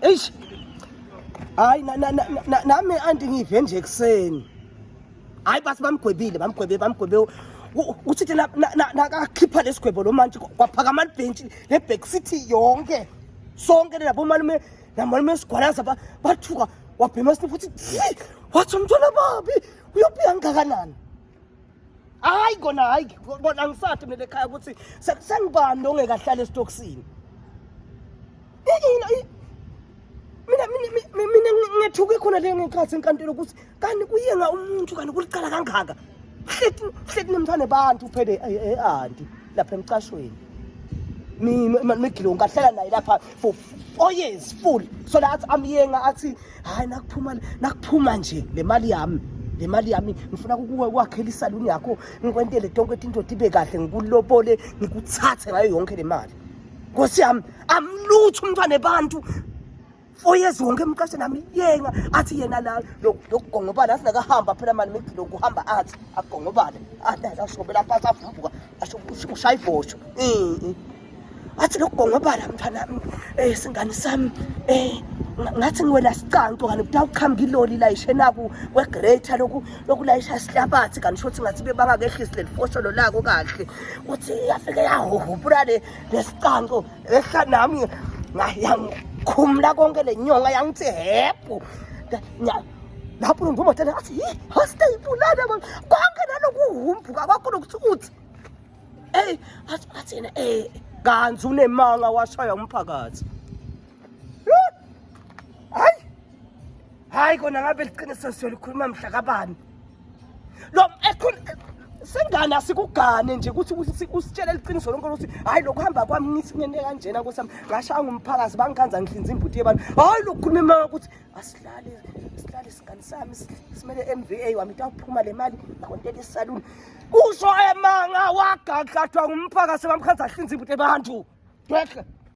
eish hayi nami anti ngive nje ekseni hayi basi bamgwebe uthi nakakhipha lesigwebo lo manje kwaphakama ibhentshi le-back city yonke sonke labo malume sigwalaza bathuka wabhema sini futhi wathi umntwana babi uyophiya ngakanani hayi kona hayi bona angisathi mina ekhaya ukuthi sengibani lo ngekahlala esitokisini mina ngethuke khona le ngekhathi enkantolo ukuthi kanti kuyenga umuntu kanti kulicala kangaka hlethi nemthane bantu phele anti lapha emcashweni migilo ngahlala naye lapha for 4 years full so that amyenga athi hayi nakuphuma nje le mali yami ngifuna ukwakhela isaluni yakho ngikwentele tonke indoda ibe kahle ngikulobole ngikuthathe ngayo yonke le mali Nkosi yami amlutho umntwana nebantu 4 years wonke emqasheni nami yenga athi yena la lokugongobala asinakahamba phela manje migilo kuhamba athi agongobale ashobela phansi avumbuka asho ushaya ibhosho athi lokugongobala mntwana singani sami ngathi ngiwela sicanco kanti kutawukhamba iloli la ishenaku kwegreta lokulayisha isihlabathi kanti shothi ngathi bebangakehlisi lelifosholo lako kahle uthi yafike yahubula lesicanco ehla nami khumla konke lenyonga yangithi hephu lapho ngumotela athi hostayibulana konke nalokuhumbuka kwakho lokuthi athi yena kanzi unemanga washaya umphakathi hayi kona ngabe liqiniso siyolikhuluma mhla kabani lo sengane asikugane nje ukuthi usitshele liqiniso lonke ukuthi hayi lokuhamba kwami ngisinene kanjena nkosami ngashaya ngumphakazi bangikhanza ngihlinza imbuti yebantu hayi lokukhuluma imanga ukuthi asihlale singane sami simele MVA wami tawuphuma le mali ngontela isaluni usho emanga wagagadwa ngumphakazi bamkhanza ahlinza imbuti yebantu dwekhe